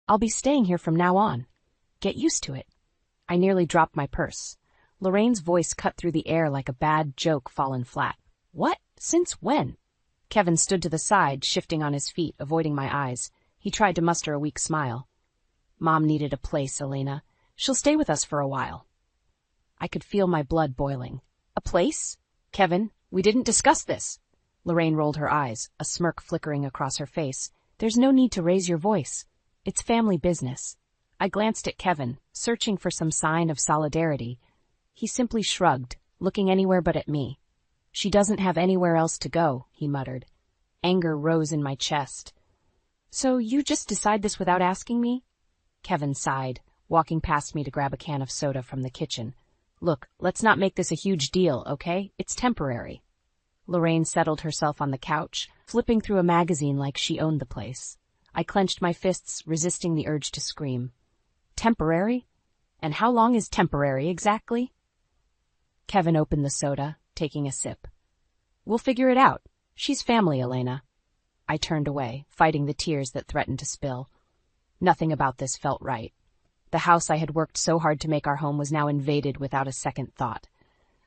I'll be staying here from now on. Get used to it. I nearly dropped my purse. Lorraine's voice cut through the air like a bad joke fallen flat. What? Since when? Kevin stood to the side, shifting on his feet, avoiding my eyes. He tried to muster a weak smile. Mom needed a place, Elena. She'll stay with us for a while. I could feel my blood boiling. A place? Kevin, we didn't discuss this. Lorraine rolled her eyes, a smirk flickering across her face. There's no need to raise your voice. It's family business. I glanced at Kevin, searching for some sign of solidarity. He simply shrugged, looking anywhere but at me. She doesn't have anywhere else to go, he muttered. Anger rose in my chest. So you just decide this without asking me? Kevin sighed, walking past me to grab a can of soda from the kitchen. Look, let's not make this a huge deal, okay? It's temporary. Lorraine settled herself on the couch, flipping through a magazine like she owned the place. I clenched my fists, resisting the urge to scream. Temporary? And how long is temporary exactly? Kevin opened the soda, taking a sip. We'll figure it out. She's family, Elena. I turned away, fighting the tears that threatened to spill. Nothing about this felt right. The house I had worked so hard to make our home was now invaded without a second thought.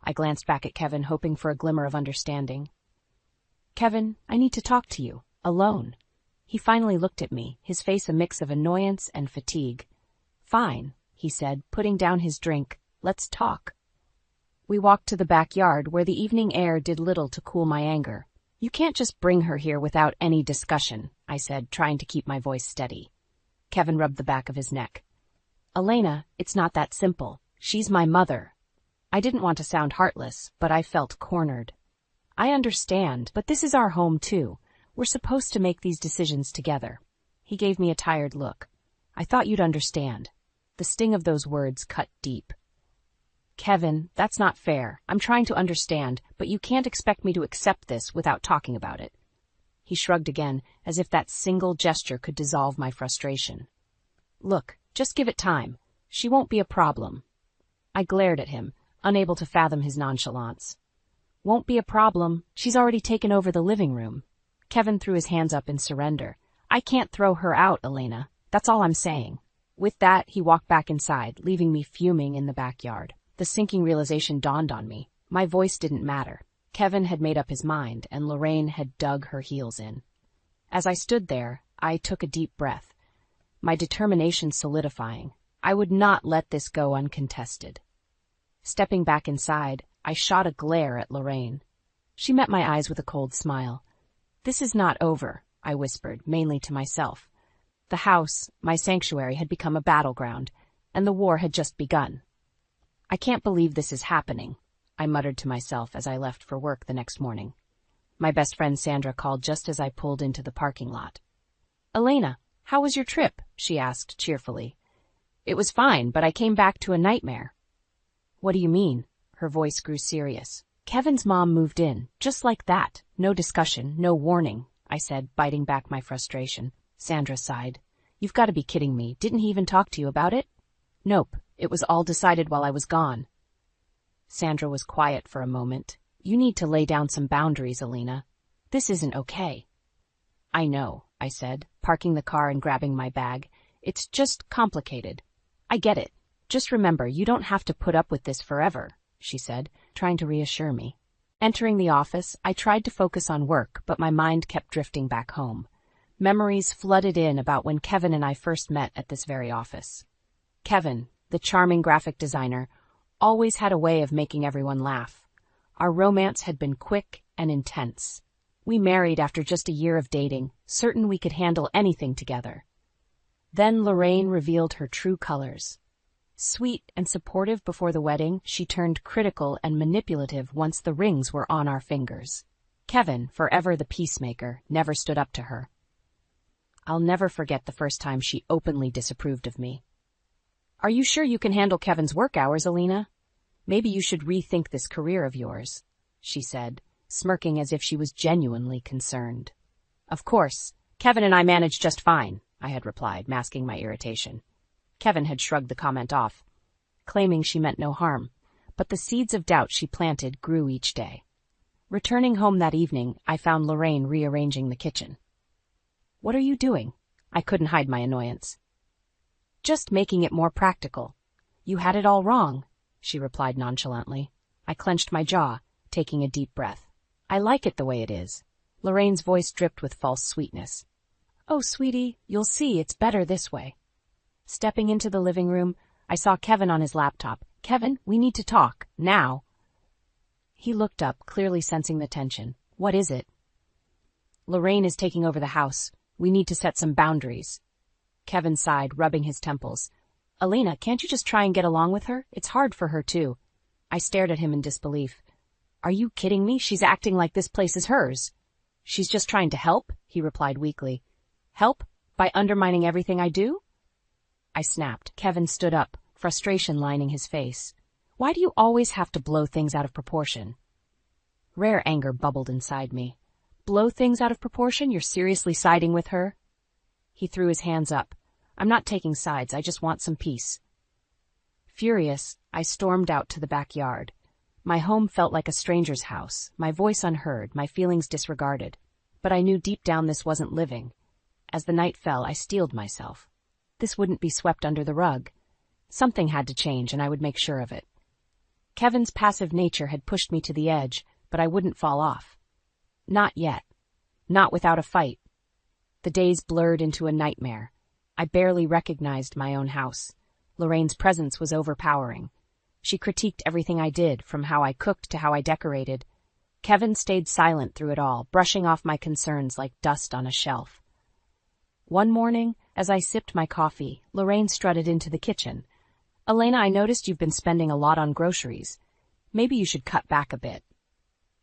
I glanced back at Kevin, hoping for a glimmer of understanding. Kevin, I need to talk to you, alone. He finally looked at me, his face a mix of annoyance and fatigue. Fine, he said, putting down his drink. Let's talk. We walked to the backyard, where the evening air did little to cool my anger. You can't just bring her here without any discussion, I said, trying to keep my voice steady. Kevin rubbed the back of his neck. Elena, it's not that simple. She's my mother. I didn't want to sound heartless, but I felt cornered. I understand, but this is our home too. We're supposed to make these decisions together. He gave me a tired look. I thought you'd understand. The sting of those words cut deep. Kevin, that's not fair. I'm trying to understand, but you can't expect me to accept this without talking about it. He shrugged again, as if that single gesture could dissolve my frustration. Look, just give it time. She won't be a problem. I glared at him, unable to fathom his nonchalance. Won't be a problem. She's already taken over the living room. Kevin threw his hands up in surrender. I can't throw her out, Elena. That's all I'm saying. With that, he walked back inside, leaving me fuming in the backyard. The sinking realization dawned on me. My voice didn't matter. Kevin had made up his mind, and Lorraine had dug her heels in. As I stood there, I took a deep breath, my determination solidifying. I would not let this go uncontested. Stepping back inside, I shot a glare at Lorraine. She met my eyes with a cold smile. This is not over, I whispered, mainly to myself. The house, my sanctuary, had become a battleground, and the war had just begun. I can't believe this is happening, I muttered to myself as I left for work the next morning. My best friend Sandra called just as I pulled into the parking lot. Elena, how was your trip? She asked cheerfully. It was fine, but I came back to a nightmare. What do you mean? Her voice grew serious. Kevin's mom moved in, just like that. No discussion, no warning, I said, biting back my frustration. Sandra sighed. You've got to be kidding me. Didn't he even talk to you about it? Nope, it was all decided while I was gone. Sandra was quiet for a moment. You need to lay down some boundaries, Elena. This isn't okay. I know, I said, parking the car and grabbing my bag. It's just complicated. I get it. Just remember, you don't have to put up with this forever, she said, trying to reassure me. Entering the office, I tried to focus on work, but my mind kept drifting back home. Memories flooded in about when Kevin and I first met at this very office. Kevin, the charming graphic designer, always had a way of making everyone laugh. Our romance had been quick and intense. We married after just a year of dating, certain we could handle anything together. Then Lorraine revealed her true colors. Sweet and supportive before the wedding, she turned critical and manipulative once the rings were on our fingers. Kevin, forever the peacemaker, never stood up to her. I'll never forget the first time she openly disapproved of me. Are you sure you can handle Kevin's work hours, Elena? Maybe you should rethink this career of yours, she said, smirking as if she was genuinely concerned. Of course, Kevin and I manage just fine, I had replied, masking my irritation. Kevin had shrugged the comment off, claiming she meant no harm, but the seeds of doubt she planted grew each day. Returning home that evening, I found Lorraine rearranging the kitchen. What are you doing? I couldn't hide my annoyance. Just making it more practical. You had it all wrong, she replied nonchalantly. I clenched my jaw, taking a deep breath. I like it the way it is. Lorraine's voice dripped with false sweetness. Oh, sweetie, you'll see it's better this way. Stepping into the living room, I saw Kevin on his laptop. Kevin, we need to talk, now. He looked up, clearly sensing the tension. What is it? Lorraine is taking over the house. We need to set some boundaries. Kevin sighed, rubbing his temples. Elena, can't you just try and get along with her? It's hard for her, too. I stared at him in disbelief. Are you kidding me? She's acting like this place is hers. She's just trying to help, he replied weakly. Help? By undermining everything I do? I snapped. Kevin stood up, frustration lining his face. Why do you always have to blow things out of proportion? Rare anger bubbled inside me. Blow things out of proportion? You're seriously siding with her? He threw his hands up. I'm not taking sides, I just want some peace. Furious, I stormed out to the backyard. My home felt like a stranger's house, my voice unheard, my feelings disregarded. But I knew deep down this wasn't living. As the night fell, I steeled myself. This wouldn't be swept under the rug. Something had to change, and I would make sure of it. Kevin's passive nature had pushed me to the edge, but I wouldn't fall off. Not yet. Not without a fight. The days blurred into a nightmare. I barely recognized my own house. Lorraine's presence was overpowering. She critiqued everything I did, from how I cooked to how I decorated. Kevin stayed silent through it all, brushing off my concerns like dust on a shelf. One morning, as I sipped my coffee, Lorraine strutted into the kitchen. Elena, I noticed you've been spending a lot on groceries. Maybe you should cut back a bit.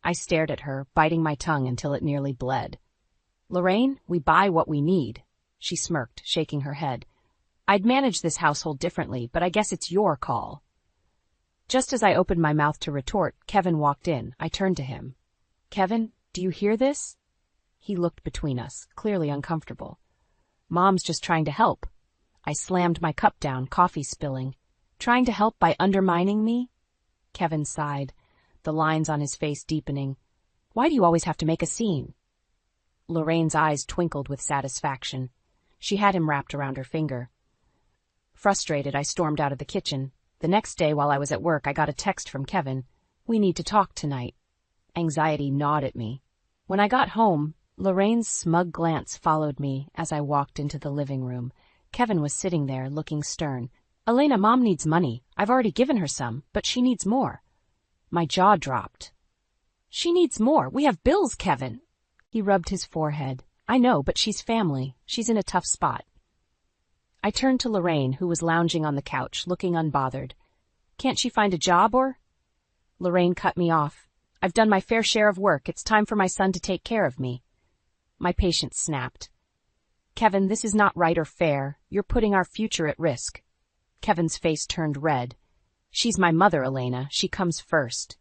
I stared at her, biting my tongue until it nearly bled. Lorraine, we buy what we need. She smirked, shaking her head. I'd manage this household differently, but I guess it's your call. Just as I opened my mouth to retort, Kevin walked in. I turned to him. Kevin, do you hear this? He looked between us, clearly uncomfortable. Mom's just trying to help. I slammed my cup down, coffee spilling. Trying to help by undermining me? Kevin sighed, the lines on his face deepening. Why do you always have to make a scene? Lorraine's eyes twinkled with satisfaction. She had him wrapped around her finger. Frustrated, I stormed out of the kitchen. The next day, while I was at work, I got a text from Kevin. We need to talk tonight. Anxiety gnawed at me. When I got home, Lorraine's smug glance followed me as I walked into the living room. Kevin was sitting there, looking stern. Elena, Mom needs money. I've already given her some, but she needs more. My jaw dropped. She needs more. We have bills, Kevin. He rubbed his forehead. I know, but she's family. She's in a tough spot. I turned to Lorraine, who was lounging on the couch, looking unbothered. Can't she find a job or? Lorraine cut me off. I've done my fair share of work. It's time for my son to take care of me. My patience snapped. Kevin, this is not right or fair. You're putting our future at risk. Kevin's face turned red. She's my mother, Elena. She comes first.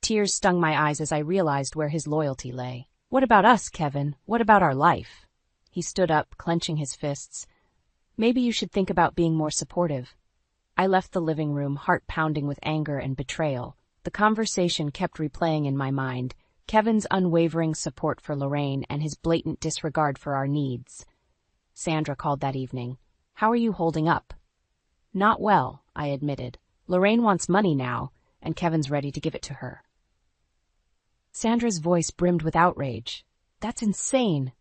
Tears stung my eyes as I realized where his loyalty lay. What about us, Kevin? What about our life? He stood up, clenching his fists. Maybe you should think about being more supportive. I left the living room, heart pounding with anger and betrayal. The conversation kept replaying in my mind. Kevin's unwavering support for Lorraine and his blatant disregard for our needs. Sandra called that evening. How are you holding up? Not well, I admitted. Lorraine wants money now, and Kevin's ready to give it to her. Sandra's voice brimmed with outrage. That's insane.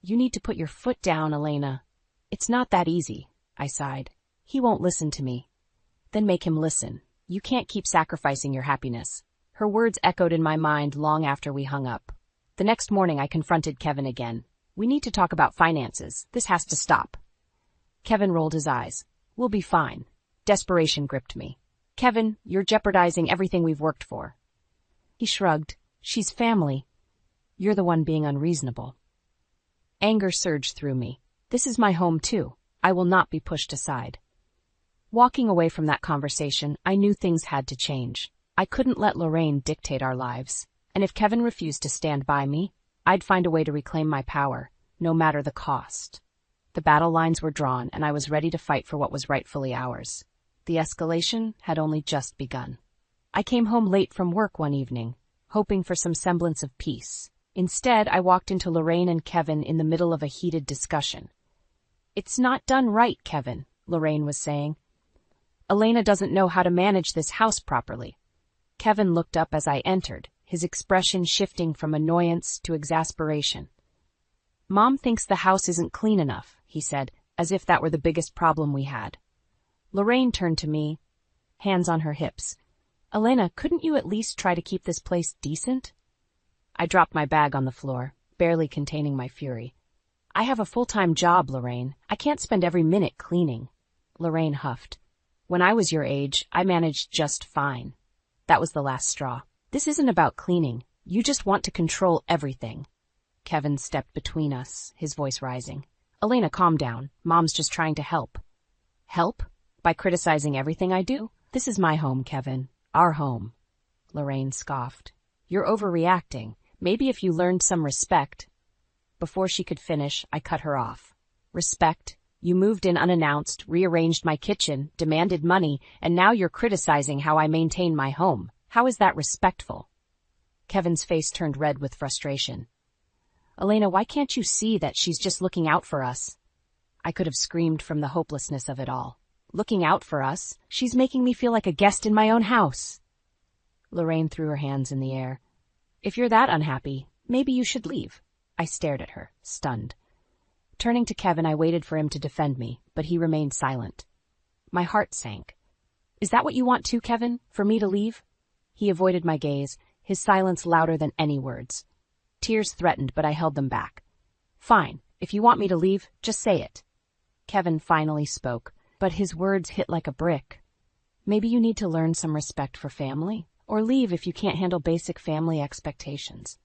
You need to put your foot down, Elena. It's not that easy, I sighed. He won't listen to me. Then make him listen. You can't keep sacrificing your happiness. Her words echoed in my mind long after we hung up. The next morning I confronted Kevin again. We need to talk about finances. This has to stop. Kevin rolled his eyes. We'll be fine. Desperation gripped me. Kevin, you're jeopardizing everything we've worked for. He shrugged. She's family. You're the one being unreasonable. Anger surged through me. This is my home too. I will not be pushed aside. Walking away from that conversation, I knew things had to change. I couldn't let Lorraine dictate our lives. And if Kevin refused to stand by me, I'd find a way to reclaim my power, no matter the cost. The battle lines were drawn, and I was ready to fight for what was rightfully ours. The escalation had only just begun. I came home late from work one evening, hoping for some semblance of peace. Instead, I walked into Lorraine and Kevin in the middle of a heated discussion. It's not done right, Kevin, Lorraine was saying. Elena doesn't know how to manage this house properly. Kevin looked up as I entered, his expression shifting from annoyance to exasperation. Mom thinks the house isn't clean enough, he said, as if that were the biggest problem we had. Lorraine turned to me, hands on her hips. Elena, couldn't you at least try to keep this place decent? I dropped my bag on the floor, barely containing my fury. I have a full-time job, Lorraine. I can't spend every minute cleaning. Lorraine huffed. When I was your age, I managed just fine. That was the last straw. This isn't about cleaning. You just want to control everything. Kevin stepped between us, his voice rising. Elena, calm down. Mom's just trying to help. Help? By criticizing everything I do? This is my home, Kevin. Our home. Lorraine scoffed. You're overreacting. Maybe if you learned some respect. Before she could finish, I cut her off. Respect? You moved in unannounced, rearranged my kitchen, demanded money, and now you're criticizing how I maintain my home. How is that respectful? Kevin's face turned red with frustration. Elena, why can't you see that she's just looking out for us? I could have screamed from the hopelessness of it all. Looking out for us? She's making me feel like a guest in my own house. Lorraine threw her hands in the air. If you're that unhappy, maybe you should leave. I stared at her, stunned. Turning to Kevin, I waited for him to defend me, but he remained silent. My heart sank. Is that what you want too, Kevin? For me to leave? He avoided my gaze, his silence louder than any words. Tears threatened, but I held them back. Fine, if you want me to leave, just say it. Kevin finally spoke, but his words hit like a brick. Maybe you need to learn some respect for family, or leave if you can't handle basic family expectations.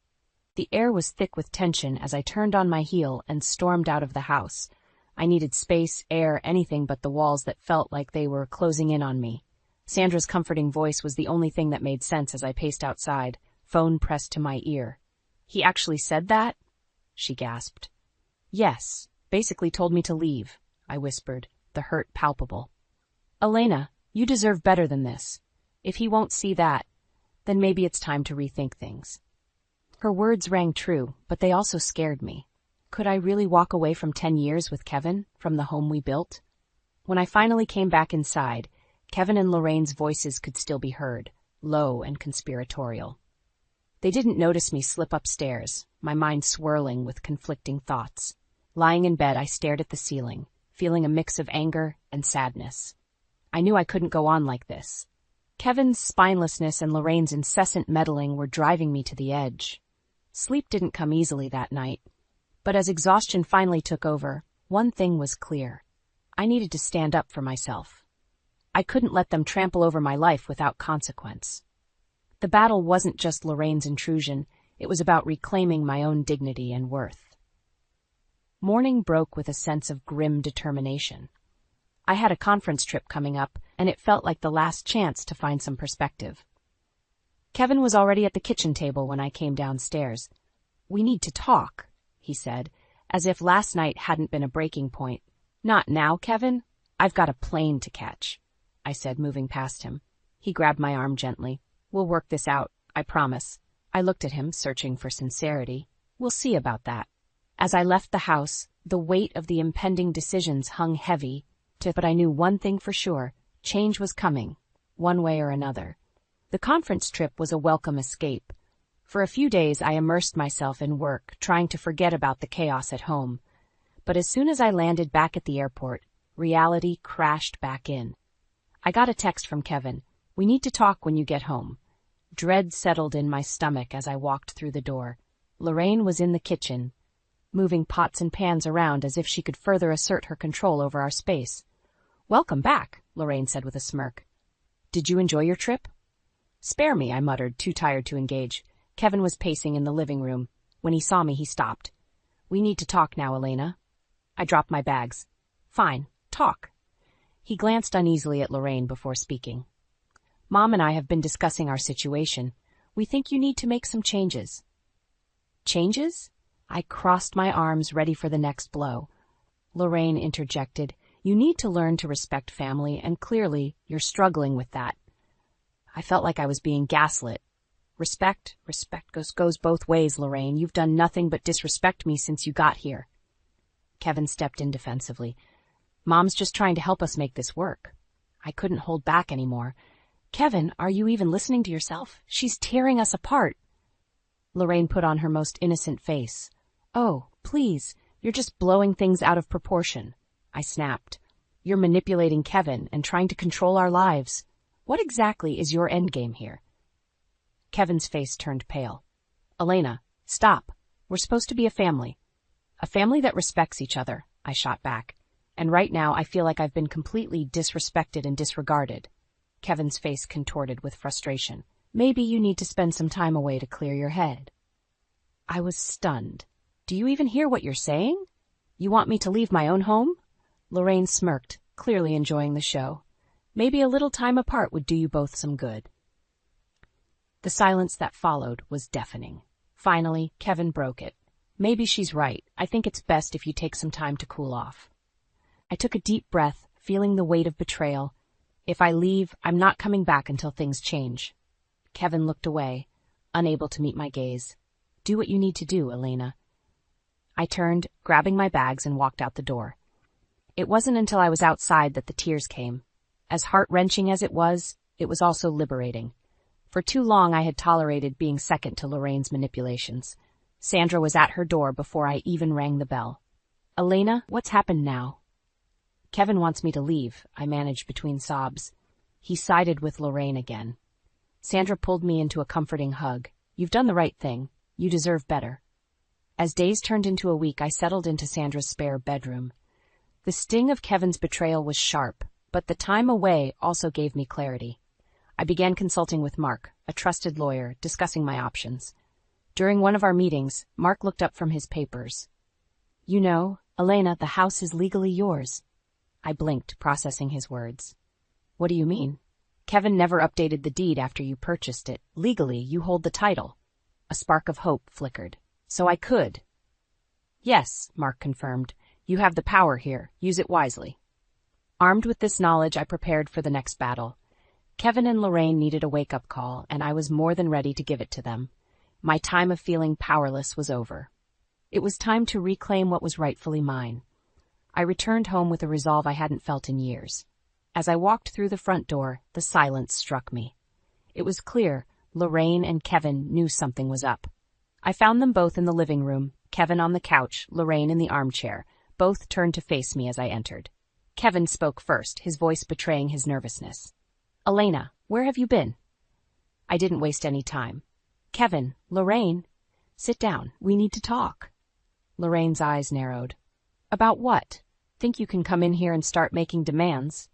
The air was thick with tension as I turned on my heel and stormed out of the house. I needed space, air, anything but the walls that felt like they were closing in on me. Sandra's comforting voice was the only thing that made sense as I paced outside, phone pressed to my ear. He actually said that? She gasped. Yes, basically told me to leave, I whispered, the hurt palpable. Elena, you deserve better than this. If he won't see that, then maybe it's time to rethink things. Her words rang true, but they also scared me. Could I really walk away from 10 years with Kevin, from the home we built? When I finally came back inside, Kevin and Lorraine's voices could still be heard, low and conspiratorial. They didn't notice me slip upstairs, my mind swirling with conflicting thoughts. Lying in bed, I stared at the ceiling, feeling a mix of anger and sadness. I knew I couldn't go on like this. Kevin's spinelessness and Lorraine's incessant meddling were driving me to the edge. Sleep didn't come easily that night, but as exhaustion finally took over, one thing was clear. I needed to stand up for myself. I couldn't let them trample over my life without consequence. The battle wasn't just Lorraine's intrusion, it was about reclaiming my own dignity and worth. Morning broke with a sense of grim determination. I had a conference trip coming up, and it felt like the last chance to find some perspective. Kevin was already at the kitchen table when I came downstairs. We need to talk, he said, as if last night hadn't been a breaking point. Not now, Kevin. I've got a plane to catch, I said, moving past him. He grabbed my arm gently. We'll work this out, I promise. I looked at him, searching for sincerity. We'll see about that. As I left the house, the weight of the impending decisions hung heavy, but I knew one thing for sure, change was coming, one way or another. The conference trip was a welcome escape. For a few days I immersed myself in work, trying to forget about the chaos at home. But as soon as I landed back at the airport, reality crashed back in. I got a text from Kevin. We need to talk when you get home. Dread settled in my stomach as I walked through the door. Lorraine was in the kitchen, moving pots and pans around as if she could further assert her control over our space. Welcome back, Lorraine said with a smirk. Did you enjoy your trip? Spare me, I muttered, too tired to engage. Kevin was pacing in the living room. When he saw me, he stopped. We need to talk now, Elena. I dropped my bags. Fine, talk. He glanced uneasily at Lorraine before speaking. Mom and I have been discussing our situation. We think you need to make some changes. Changes? I crossed my arms, ready for the next blow. Lorraine interjected. You need to learn to respect family, and clearly, you're struggling with that. I felt like I was being gaslit. Respect goes both ways, Lorraine. You've done nothing but disrespect me since you got here. Kevin stepped in defensively. Mom's just trying to help us make this work. I couldn't hold back anymore. Kevin, are you even listening to yourself? She's tearing us apart. Lorraine put on her most innocent face. Oh, please, you're just blowing things out of proportion. I snapped. You're manipulating Kevin and trying to control our lives. What exactly is your endgame here? Kevin's face turned pale. Elena, stop. We're supposed to be a family. A family that respects each other, I shot back. And right now I feel like I've been completely disrespected and disregarded. Kevin's face contorted with frustration. Maybe you need to spend some time away to clear your head. I was stunned. Do you even hear what you're saying? You want me to leave my own home? Lorraine smirked, clearly enjoying the show. Maybe a little time apart would do you both some good. The silence that followed was deafening. Finally, Kevin broke it. Maybe she's right. I think it's best if you take some time to cool off. I took a deep breath, feeling the weight of betrayal. If I leave, I'm not coming back until things change. Kevin looked away, unable to meet my gaze. Do what you need to do, Elena. I turned, grabbing my bags, and walked out the door. It wasn't until I was outside that the tears came. As heart-wrenching as it was also liberating. For too long I had tolerated being second to Lorraine's manipulations. Sandra was at her door before I even rang the bell. Elena, what's happened now? Kevin wants me to leave, I managed between sobs. He sided with Lorraine again. Sandra pulled me into a comforting hug. You've done the right thing. You deserve better. As days turned into a week, I settled into Sandra's spare bedroom. The sting of Kevin's betrayal was sharp, but the time away also gave me clarity. I began consulting with Mark, a trusted lawyer, discussing my options. During one of our meetings, Mark looked up from his papers. You know, Elena, the house is legally yours. I blinked, processing his words. What do you mean? Kevin never updated the deed after you purchased it. Legally, you hold the title. A spark of hope flickered. So I could. Yes, Mark confirmed. You have the power here. Use it wisely. Armed with this knowledge, I prepared for the next battle. Kevin and Lorraine needed a wake-up call, and I was more than ready to give it to them. My time of feeling powerless was over. It was time to reclaim what was rightfully mine. I returned home with a resolve I hadn't felt in years. As I walked through the front door, the silence struck me. It was clear Lorraine and Kevin knew something was up. I found them both in the living room, Kevin on the couch, Lorraine in the armchair. Both turned to face me as I entered. Kevin spoke first, his voice betraying his nervousness. Elena, where have you been? I didn't waste any time. Kevin, Lorraine, sit down. We need to talk. Lorraine's eyes narrowed. About what? Think you can come in here and start making demands?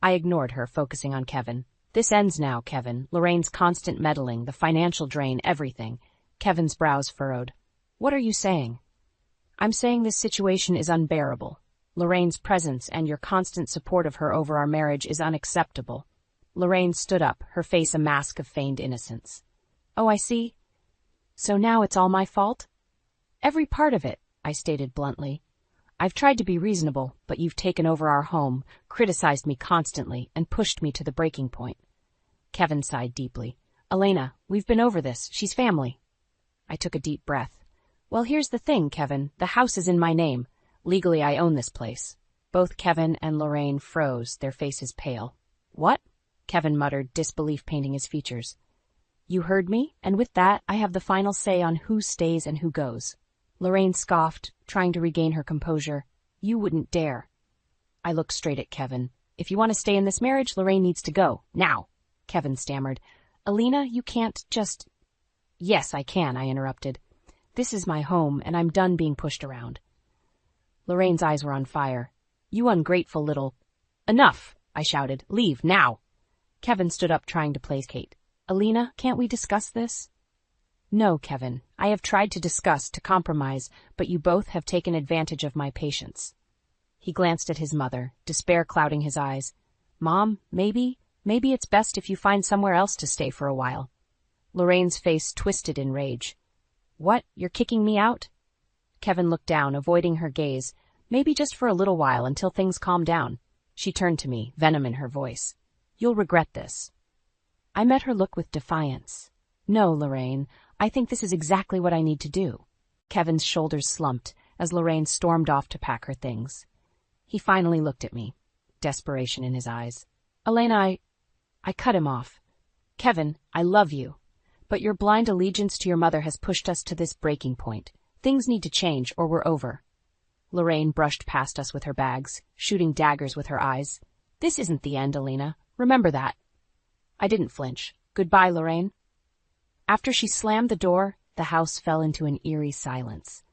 I ignored her, focusing on Kevin. This ends now, Kevin. Lorraine's constant meddling, the financial drain, everything. Kevin's brows furrowed. What are you saying? I'm saying this situation is unbearable. Lorraine's presence and your constant support of her over our marriage is unacceptable. Lorraine stood up, her face a mask of feigned innocence. Oh, I see. So now it's all my fault? Every part of it, I stated bluntly. I've tried to be reasonable, but you've taken over our home, criticized me constantly, and pushed me to the breaking point. Kevin sighed deeply. Elena, we've been over this. She's family. I took a deep breath. Well, here's the thing, Kevin. The house is in my name. Legally, I own this place. Both Kevin and Lorraine froze, their faces pale. What? Kevin muttered, disbelief painting his features. You heard me, and with that, I have the final say on who stays and who goes. Lorraine scoffed, trying to regain her composure. You wouldn't dare. I looked straight at Kevin. If you want to stay in this marriage, Lorraine needs to go. Now. Kevin stammered. Elena, you can't just... Yes, I can, I interrupted. This is my home, and I'm done being pushed around. Lorraine's eyes were on fire. You ungrateful little... Enough, I shouted. Leave, now. Kevin stood up, trying to placate. Elena, can't we discuss this? No, Kevin. I have tried to discuss, to compromise, but you both have taken advantage of my patience. He glanced at his mother, despair clouding his eyes. Mom, maybe it's best if you find somewhere else to stay for a while. Lorraine's face twisted in rage. What? You're kicking me out? Kevin looked down, avoiding her gaze. Maybe just for a little while, until things calm down. She turned to me, venom in her voice. You'll regret this. I met her look with defiance. No, Lorraine, I think this is exactly what I need to do. Kevin's shoulders slumped as Lorraine stormed off to pack her things. He finally looked at me, desperation in his eyes. Elena, I cut him off. Kevin, I love you. But your blind allegiance to your mother has pushed us to this breaking point. Things need to change or we're over. Lorraine brushed past us with her bags, shooting daggers with her eyes. This isn't the end, Elena. Remember that. I didn't flinch. Goodbye, Lorraine. After she slammed the door, the house fell into an eerie silence.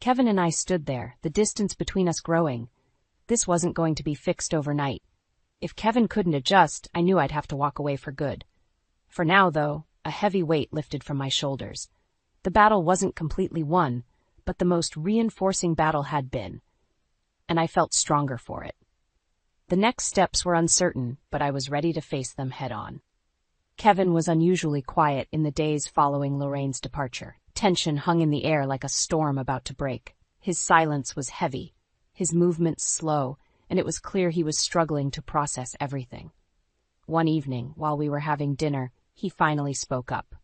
Kevin and I stood there, the distance between us growing. This wasn't going to be fixed overnight. If Kevin couldn't adjust, I knew I'd have to walk away for good. For now, though, a heavy weight lifted from my shoulders. The battle wasn't completely won, but the most reinforcing battle had been, and I felt stronger for it. The next steps were uncertain, but I was ready to face them head-on. Kevin was unusually quiet in the days following Lorraine's departure. Tension hung in the air like a storm about to break. His silence was heavy, his movements slow, and it was clear he was struggling to process everything. One evening, while we were having dinner, he finally spoke up.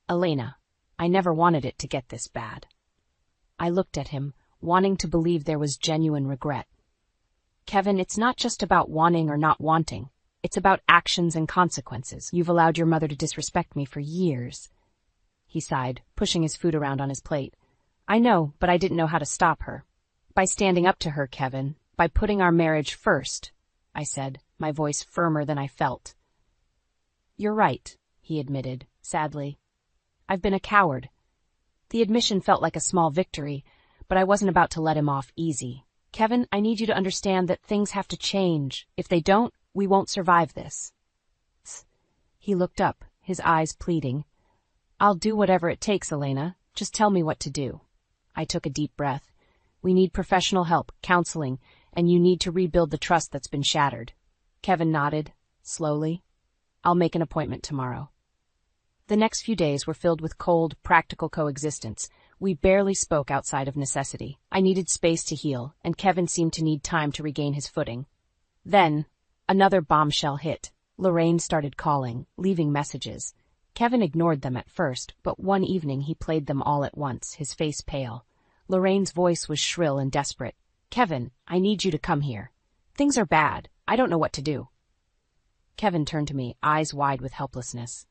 Elena, I never wanted it to get this bad. I looked at him, wanting to believe there was genuine regret. Kevin, it's not just about wanting or not wanting. It's about actions and consequences. You've allowed your mother to disrespect me for years. He sighed, pushing his food around on his plate. I know, but I didn't know how to stop her. By standing up to her, Kevin, by putting our marriage first, I said, my voice firmer than I felt. You're right, he admitted, sadly. I've been a coward. The admission felt like a small victory, but I wasn't about to let him off easy. Kevin, I need you to understand that things have to change. If they don't, we won't survive this. He looked up, his eyes pleading. I'll do whatever it takes, Elena. Just tell me what to do. I took a deep breath. We need professional help, counseling, and you need to rebuild the trust that's been shattered. Kevin nodded, slowly. I'll make an appointment tomorrow. The next few days were filled with cold, practical coexistence. We barely spoke outside of necessity. I needed space to heal, and Kevin seemed to need time to regain his footing. Then, another bombshell hit. Lorraine started calling, leaving messages. Kevin ignored them at first, but one evening he played them all at once, his face pale. Lorraine's voice was shrill and desperate. Kevin, I need you to come here. Things are bad. I don't know what to do. Kevin turned to me, eyes wide with helplessness.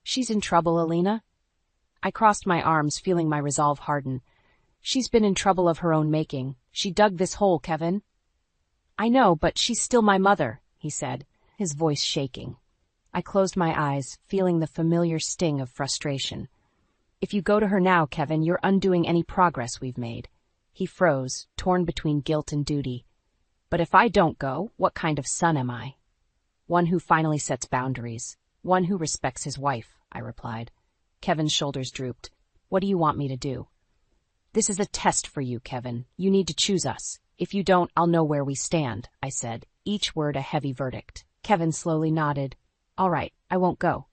She's in trouble, Elena? I crossed my arms, feeling my resolve harden. She's been in trouble of her own making. She dug this hole, Kevin. I know, but she's still my mother, he said, his voice shaking. I closed my eyes, feeling the familiar sting of frustration. If you go to her now, Kevin, you're undoing any progress we've made. He froze, torn between guilt and duty. But if I don't go, what kind of son am I? One who finally sets boundaries. One who respects his wife, I replied. Kevin's shoulders drooped. What do you want me to do? This is a test for you, Kevin. You need to choose us. If you don't, I'll know where we stand, I said, each word a heavy verdict. Kevin slowly nodded. All right, I won't go.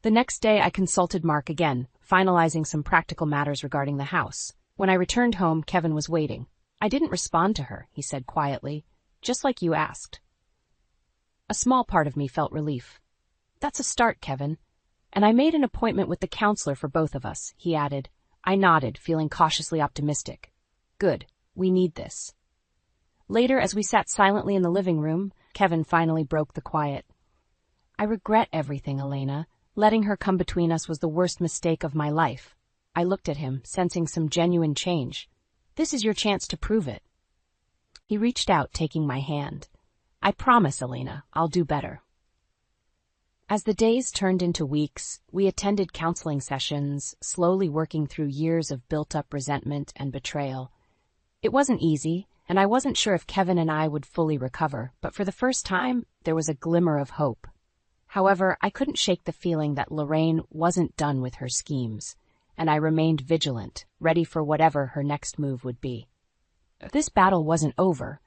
The next day I consulted Mark again, finalizing some practical matters regarding the house. When I returned home, Kevin was waiting. I didn't respond to her, he said quietly, just like you asked. A small part of me felt relief. That's a start, Kevin. And I made an appointment with the counselor for both of us, he added. I nodded, feeling cautiously optimistic. Good. We need this. Later, as we sat silently in the living room, Kevin finally broke the quiet. I regret everything, Elena. Letting her come between us was the worst mistake of my life. I looked at him, sensing some genuine change. This is your chance to prove it. He reached out, taking my hand. I promise, Elena, I'll do better. As the days turned into weeks, we attended counseling sessions, slowly working through years of built-up resentment and betrayal. It wasn't easy, and I wasn't sure if Kevin and I would fully recover, but for the first time, there was a glimmer of hope. However, I couldn't shake the feeling that Lorraine wasn't done with her schemes, and I remained vigilant, ready for whatever her next move would be. This battle wasn't over,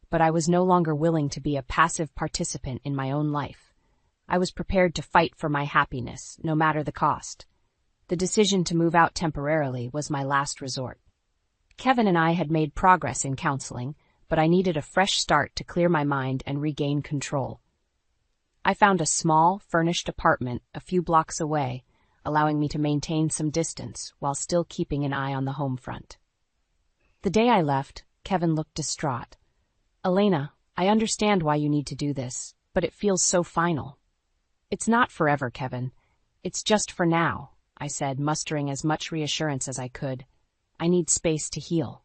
but I was no longer willing to be a passive participant in my own life. I was prepared to fight for my happiness, no matter the cost. The decision to move out temporarily was my last resort. Kevin and I had made progress in counseling, but I needed a fresh start to clear my mind and regain control. I found a small, furnished apartment a few blocks away, allowing me to maintain some distance while still keeping an eye on the home front. The day I left, Kevin looked distraught. Elena, I understand why you need to do this, but it feels so final. It's not forever, Kevin. It's just for now, I said, mustering as much reassurance as I could. I need space to heal.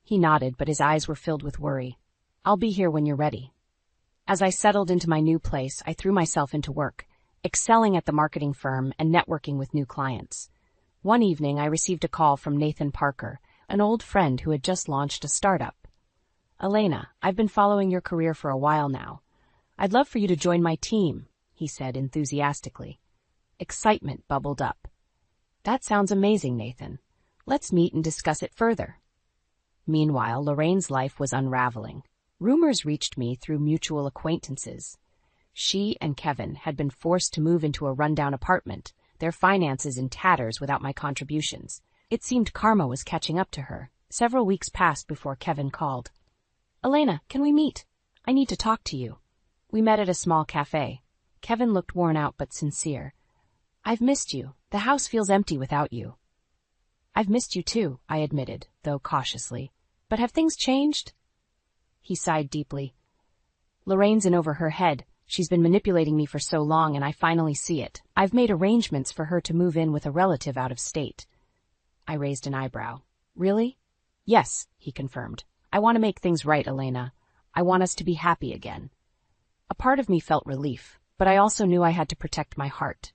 He nodded, but his eyes were filled with worry. I'll be here when you're ready. As I settled into my new place, I threw myself into work, excelling at the marketing firm and networking with new clients. One evening, I received a call from Nathan Parker, an old friend who had just launched a startup. Elena, I've been following your career for a while now. I'd love for you to join my team, he said enthusiastically. Excitement bubbled up. That sounds amazing, Nathan. Let's meet and discuss it further. Meanwhile, Lorraine's life was unraveling. Rumors reached me through mutual acquaintances. She and Kevin had been forced to move into a rundown apartment, their finances in tatters without my contributions. It seemed karma was catching up to her. Several weeks passed before Kevin called. Elena, can we meet? I need to talk to you. We met at a small cafe. Kevin looked worn out but sincere. I've missed you. The house feels empty without you. I've missed you too, I admitted, though cautiously. But have things changed? He sighed deeply. Lorraine's in over her head. She's been manipulating me for so long, and I finally see it. I've made arrangements for her to move in with a relative out of state. I raised an eyebrow. Really? Yes, he confirmed. I want to make things right, Elena. I want us to be happy again. A part of me felt relief, but I also knew I had to protect my heart.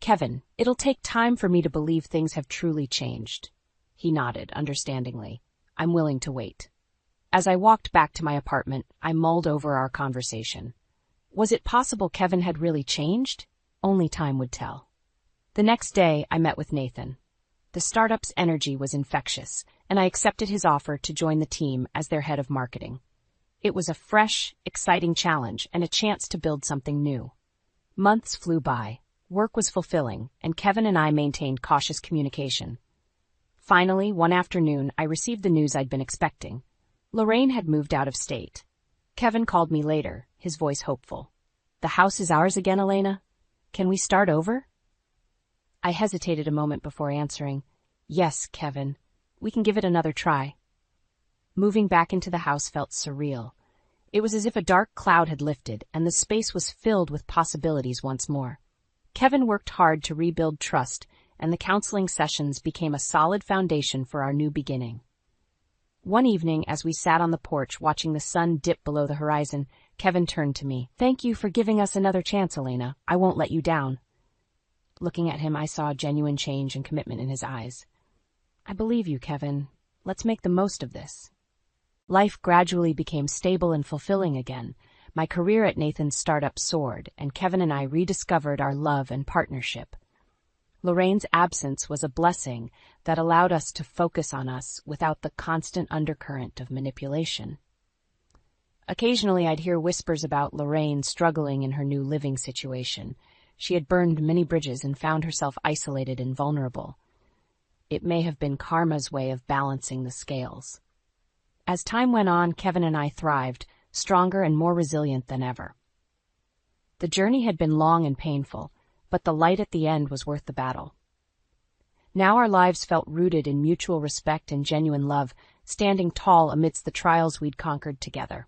Kevin, it'll take time for me to believe things have truly changed. He nodded, understandingly. I'm willing to wait. As I walked back to my apartment, I mulled over our conversation. Was it possible Kevin had really changed? Only time would tell. The next day, I met with Nathan. The startup's energy was infectious, and I accepted his offer to join the team as their head of marketing. It was a fresh, exciting challenge and a chance to build something new. Months flew by. Work was fulfilling, and Kevin and I maintained cautious communication. Finally, one afternoon, I received the news I'd been expecting. Lorraine had moved out of state. Kevin called me later, his voice hopeful. The house is ours again, Elena? Can we start over? I hesitated a moment before answering. Yes, Kevin. We can give it another try. Moving back into the house felt surreal. It was as if a dark cloud had lifted, and the space was filled with possibilities once more. Kevin worked hard to rebuild trust, and the counseling sessions became a solid foundation for our new beginning. One evening, as we sat on the porch watching the sun dip below the horizon, Kevin turned to me. Thank you for giving us another chance, Elena. I won't let you down. Looking at him, I saw genuine change and commitment in his eyes. I believe you, Kevin. Let's make the most of this. Life gradually became stable and fulfilling again. My career at Nathan's startup soared, and Kevin and I rediscovered our love and partnership. Lorraine's absence was a blessing that allowed us to focus on us without the constant undercurrent of manipulation. Occasionally, I'd hear whispers about Lorraine struggling in her new living situation. She had burned many bridges and found herself isolated and vulnerable. It may have been karma's way of balancing the scales. As time went on, Kevin and I thrived, stronger and more resilient than ever. The journey had been long and painful, but the light at the end was worth the battle. Now our lives felt rooted in mutual respect and genuine love, standing tall amidst the trials we'd conquered together.